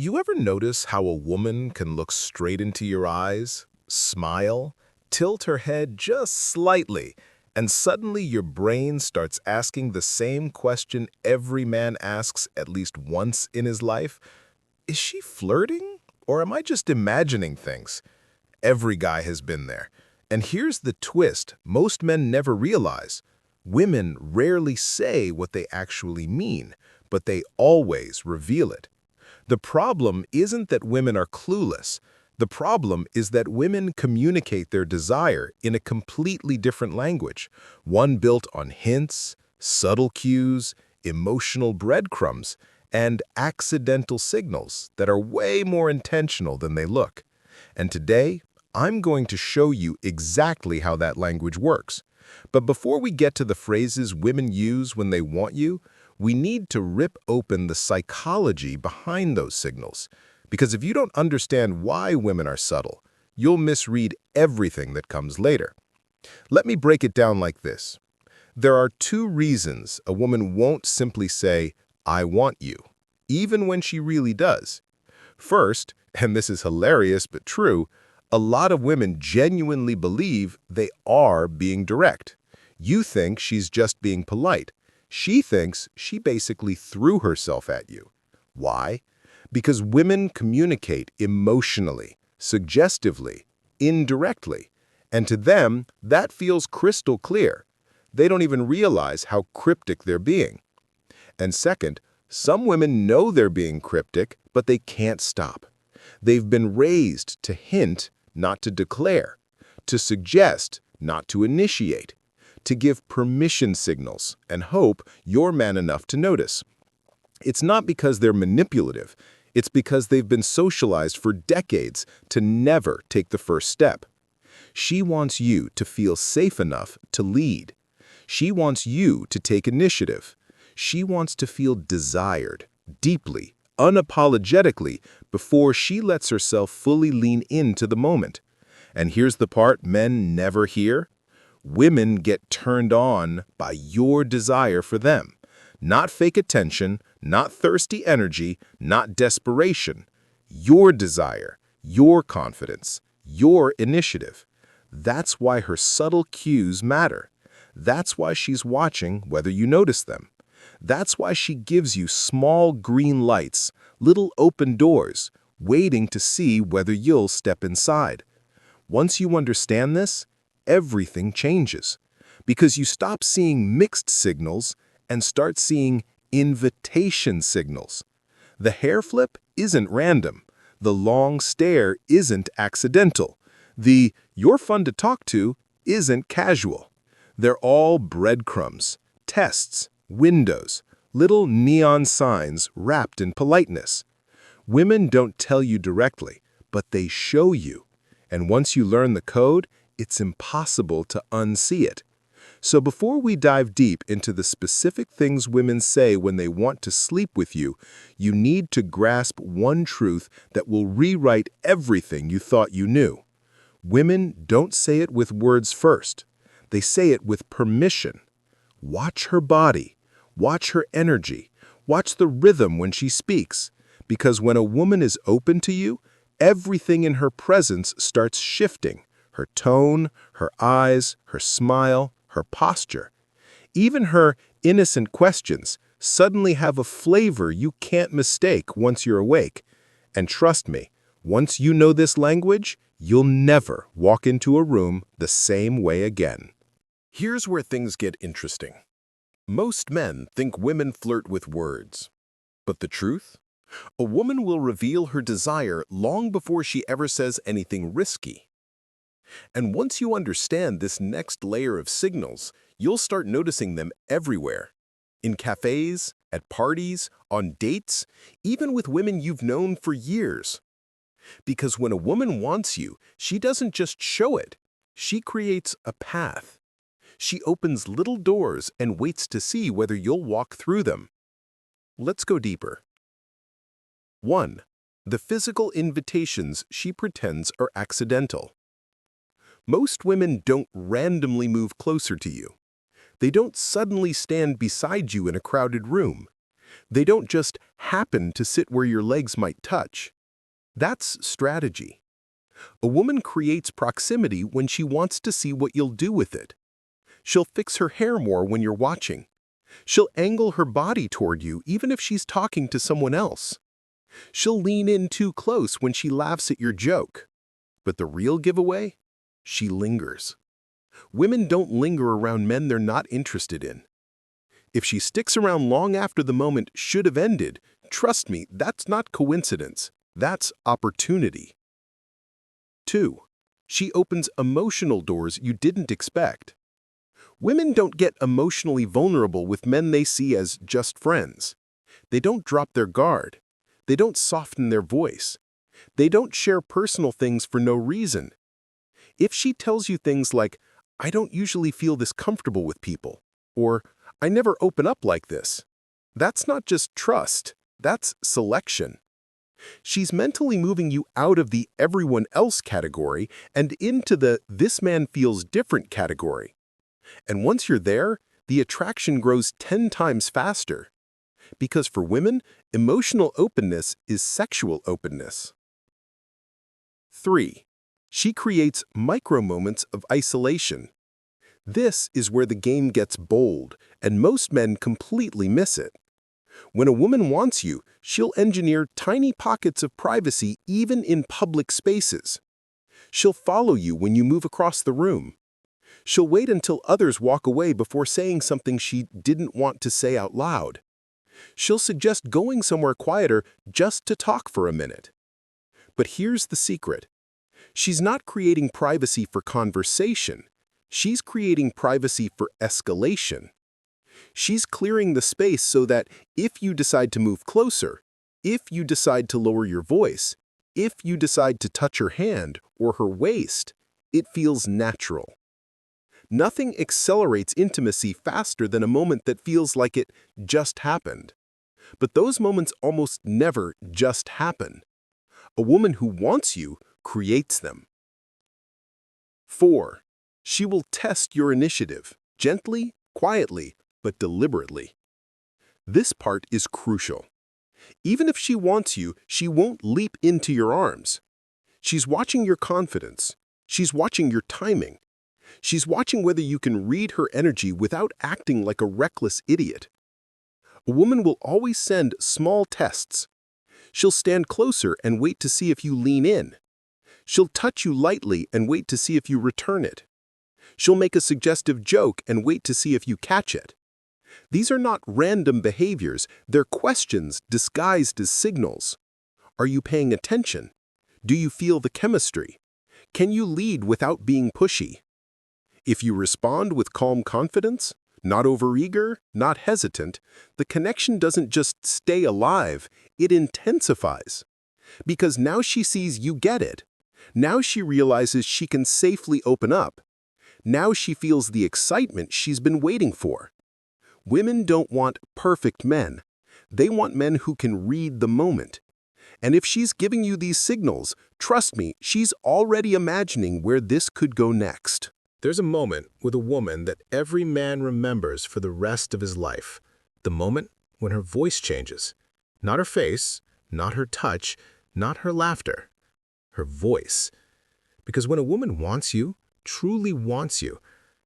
You ever notice how a woman can look straight into your eyes, smile, tilt her head just slightly, and suddenly your brain starts asking the same question every man asks at least once in his life? Is she flirting? Or am I just imagining things? Every guy has been there. And here's the twist most men never realize. Women rarely say what they actually mean, but they always reveal it. The problem isn't that women are clueless. The problem is that women communicate their desire in a completely different language, one built on hints, subtle cues, emotional breadcrumbs, and accidental signals that are way more intentional than they look. And today, I'm going to show you exactly how that language works. But before we get to the phrases women use when they want you, we need to rip open the psychology behind those signals. Because if you don't understand why women are subtle, you'll misread everything that comes later. Let me break it down like this. There are two reasons a woman won't simply say, "I want you," even when she really does. First, and this is hilarious but true, a lot of women genuinely believe they are being direct. You think she's just being polite. She thinks she basically threw herself at you. Why? Because women communicate emotionally, suggestively, indirectly, and to them, that feels crystal clear. They don't even realize how cryptic they're being. And second, some women know they're being cryptic, but they can't stop. They've been raised to hint, not to declare, to suggest, not to initiate, to give permission signals and hope you're man enough to notice. It's not because they're manipulative, it's because they've been socialized for decades to never take the first step. She wants you to feel safe enough to lead. She wants you to take initiative. She wants to feel desired, deeply, unapologetically, before she lets herself fully lean into the moment. And here's the part men never hear. Women get turned on by your desire for them. Not fake attention, not thirsty energy, not desperation. Your desire, your confidence, your initiative. That's why her subtle cues matter. That's why she's watching whether you notice them. That's why she gives you small green lights, little open doors, waiting to see whether you'll step inside. Once you understand this, everything changes, because you stop seeing mixed signals and start seeing invitation signals. The hair flip isn't random. The long stare isn't accidental. The "you're fun to talk to" isn't casual. They're all breadcrumbs, tests, windows, little neon signs wrapped in politeness. Women don't tell you directly, but they show you. And once you learn the code, it's impossible to unsee it. So before we dive deep into the specific things women say when they want to sleep with you, you need to grasp one truth that will rewrite everything you thought you knew. Women don't say it with words first. They say it with permission. Watch her body. Watch her energy. Watch the rhythm when she speaks. Because when a woman is open to you, everything in her presence starts shifting. Her tone, her eyes, her smile, her posture. Even her innocent questions suddenly have a flavor you can't mistake once you're awake. And trust me, once you know this language, you'll never walk into a room the same way again. Here's where things get interesting. Most men think women flirt with words. But the truth? A woman will reveal her desire long before she ever says anything risky. And once you understand this next layer of signals, you'll start noticing them everywhere. In cafes, at parties, on dates, even with women you've known for years. Because when a woman wants you, she doesn't just show it. She creates a path. She opens little doors and waits to see whether you'll walk through them. Let's go deeper. 1. The physical invitations she pretends are accidental. Most women don't randomly move closer to you. They don't suddenly stand beside you in a crowded room. They don't just happen to sit where your legs might touch. That's strategy. A woman creates proximity when she wants to see what you'll do with it. She'll fix her hair more when you're watching. She'll angle her body toward you even if she's talking to someone else. She'll lean in too close when she laughs at your joke. But the real giveaway? She lingers. Women don't linger around men they're not interested in. If she sticks around long after the moment should have ended, trust me, that's not coincidence. That's opportunity. 2. She opens emotional doors you didn't expect. Women don't get emotionally vulnerable with men they see as just friends. They don't drop their guard. They don't soften their voice. They don't share personal things for no reason. If she tells you things like, "I don't usually feel this comfortable with people," or "I never open up like this," that's not just trust, that's selection. She's mentally moving you out of the everyone else category and into the "this man feels different" category. And once you're there, the attraction grows 10 times faster. Because for women, emotional openness is sexual openness. 3. She creates micro-moments of isolation. This is where the game gets bold, and most men completely miss it. When a woman wants you, she'll engineer tiny pockets of privacy even in public spaces. She'll follow you when you move across the room. She'll wait until others walk away before saying something she didn't want to say out loud. She'll suggest going somewhere quieter just to talk for a minute. But here's the secret. She's not creating privacy for conversation. She's creating privacy for escalation. She's clearing the space so that if you decide to move closer, if you decide to lower your voice, if you decide to touch her hand or her waist, it feels natural. Nothing accelerates intimacy faster than a moment that feels like it just happened. But those moments almost never just happen. A woman who wants you creates them. 4. She will test your initiative, gently, quietly, but deliberately. This part is crucial. Even if she wants you, she won't leap into your arms. She's watching your confidence. She's watching your timing. She's watching whether you can read her energy without acting like a reckless idiot. A woman will always send small tests. She'll stand closer and wait to see if you lean in. She'll touch you lightly and wait to see if you return it. She'll make a suggestive joke and wait to see if you catch it. These are not random behaviors, they're questions disguised as signals. Are you paying attention? Do you feel the chemistry? Can you lead without being pushy? If you respond with calm confidence, not overeager, not hesitant, the connection doesn't just stay alive, it intensifies. Because now she sees you get it. Now she realizes she can safely open up. Now she feels the excitement she's been waiting for. Women don't want perfect men. They want men who can read the moment. And if she's giving you these signals, trust me, she's already imagining where this could go next. There's a moment with a woman that every man remembers for the rest of his life. The moment when her voice changes. Not her face, not her touch, not her laughter. Her voice. Because when a woman wants you, truly wants you,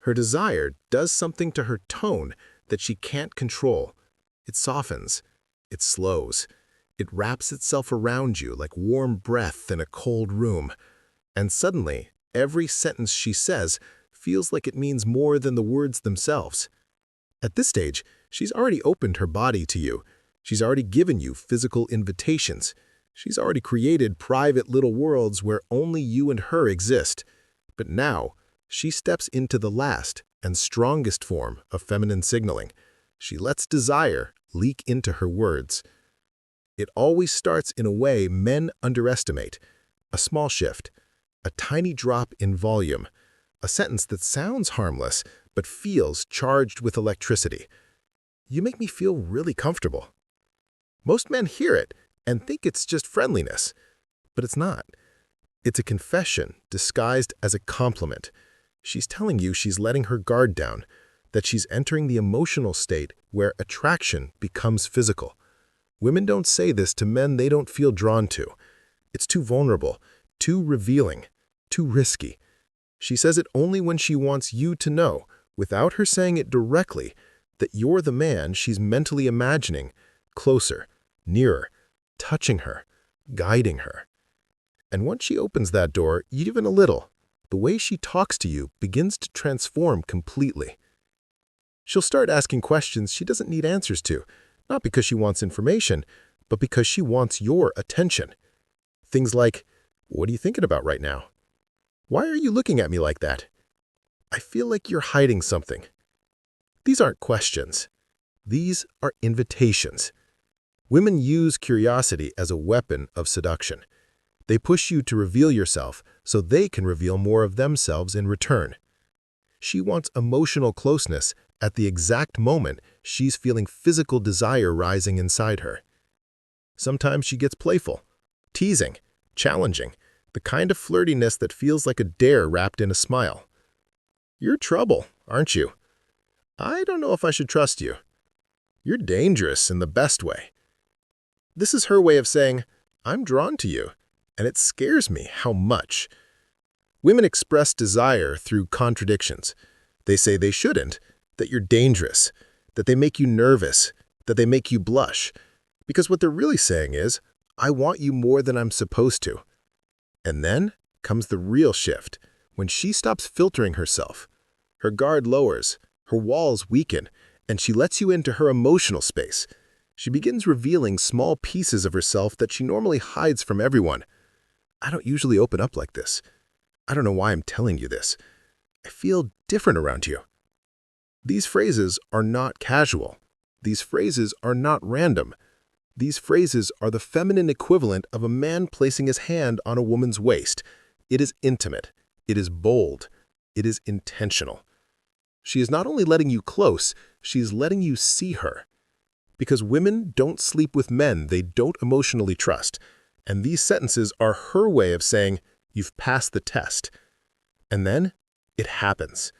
her desire does something to her tone that she can't control. It softens. It slows. It wraps itself around you like warm breath in a cold room. And suddenly, every sentence she says feels like it means more than the words themselves. At this stage, she's already opened her body to you. She's already given you physical invitations. She's already created private little worlds where only you and her exist. But now, she steps into the last and strongest form of feminine signaling. She lets desire leak into her words. It always starts in a way men underestimate. A small shift, a tiny drop in volume, a sentence that sounds harmless but feels charged with electricity. You make me feel really comfortable. Most men hear it and think it's just friendliness, but it's not. It's a confession disguised as a compliment. She's telling you she's letting her guard down. that she's entering the emotional state where attraction becomes physical. Women don't say this to men they don't feel drawn to. It's too vulnerable, too revealing, too risky. She says it only when she wants you to know, without her saying it directly, that you're the man she's mentally imagining, closer, nearer, touching her, guiding her. And once she opens that door, even a little, the way she talks to you begins to transform completely. She'll start asking questions she doesn't need answers to, not because she wants information, but because she wants your attention. Things like, "What are you thinking about right now? Why are you looking at me like that? I feel like you're hiding something." These aren't questions. These are invitations. Women use curiosity as a weapon of seduction. They push you to reveal yourself so they can reveal more of themselves in return. She wants emotional closeness at the exact moment she's feeling physical desire rising inside her. Sometimes she gets playful, teasing, challenging, the kind of flirtiness that feels like a dare wrapped in a smile. "You're trouble, aren't you? I don't know if I should trust you. You're dangerous in the best way." This is her way of saying, "I'm drawn to you, and it scares me how much." Women express desire through contradictions. They say they shouldn't, that you're dangerous, that they make you nervous, that they make you blush. Because what they're really saying is, "I want you more than I'm supposed to." And then comes the real shift, when she stops filtering herself. Her guard lowers, her walls weaken, and she lets you into her emotional space. She begins revealing small pieces of herself that she normally hides from everyone. "I don't usually open up like this. I don't know why I'm telling you this. I feel different around you." These phrases are not casual. These phrases are not random. These phrases are the feminine equivalent of a man placing his hand on a woman's waist. It is intimate. It is bold. It is intentional. She is not only letting you close, she is letting you see her. Because women don't sleep with men they don't emotionally trust. And these sentences are her way of saying, "You've passed the test." And then it happens.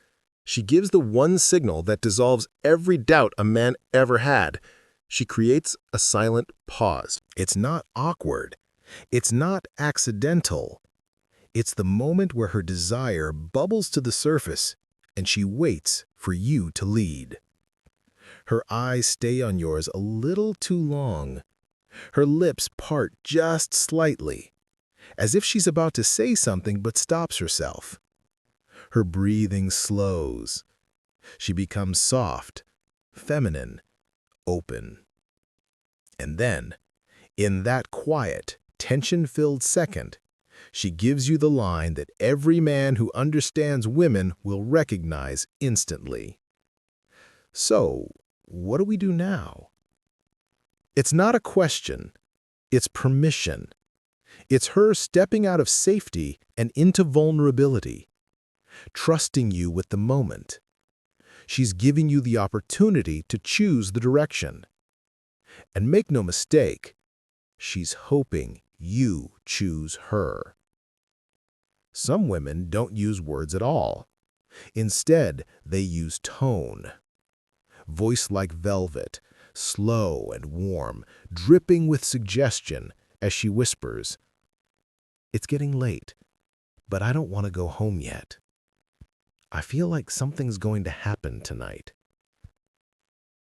She gives the one signal that dissolves every doubt a man ever had. She creates a silent pause. It's not awkward. It's not accidental. It's the moment where her desire bubbles to the surface and she waits for you to lead. Her eyes stay on yours a little too long. Her lips part just slightly, as if she's about to say something but stops herself. Her breathing slows. She becomes soft, feminine, open. And then, in that quiet, tension-filled second, she gives you the line that every man who understands women will recognize instantly. "So, what do we do now?" It's not a question. It's permission. It's her stepping out of safety and into vulnerability, trusting you with the moment. She's giving you the opportunity to choose the direction. And make no mistake, she's hoping you choose her. Some women don't use words at all. Instead, they use tone. Voice like velvet, slow and warm, dripping with suggestion as she whispers, "It's getting late, but I don't want to go home yet. I feel like something's going to happen tonight."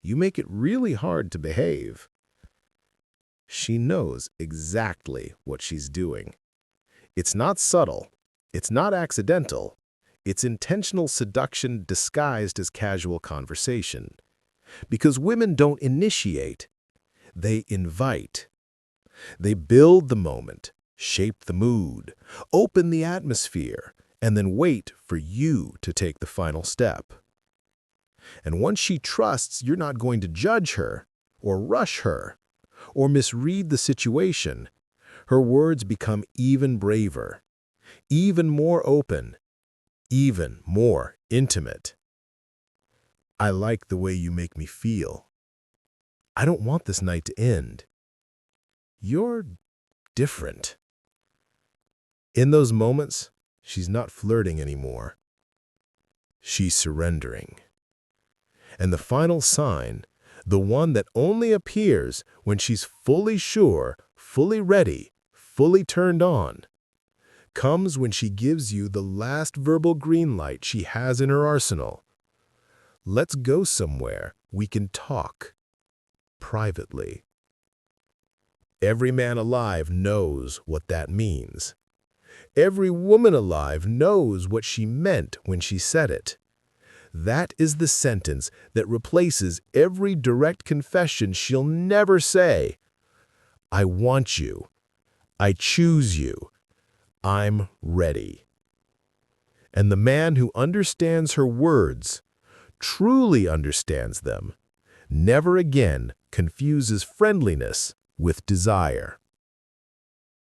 You make it really hard to behave. She knows exactly what she's doing. It's not subtle. It's not accidental. It's intentional seduction disguised as casual conversation. Because women don't initiate, they invite. They build the moment, shape the mood, open the atmosphere, and then wait for you to take the final step. And once she trusts you're not going to judge her, or rush her, or misread the situation, her words become even braver, even more open, even more intimate. "I like the way you make me feel. I don't want this night to end. You're different." In those moments, she's not flirting anymore. She's surrendering. And the final sign, the one that only appears when she's fully sure, fully ready, fully turned on, comes when she gives you the last verbal green light she has in her arsenal. Let's go somewhere we can talk privately. Every man alive knows what that means. Every woman alive knows what she meant when she said it. That is the sentence that replaces every direct confession she'll never say. I want you. I choose you. I'm ready. And the man who understands her words, truly understands them, never again confuses friendliness with desire.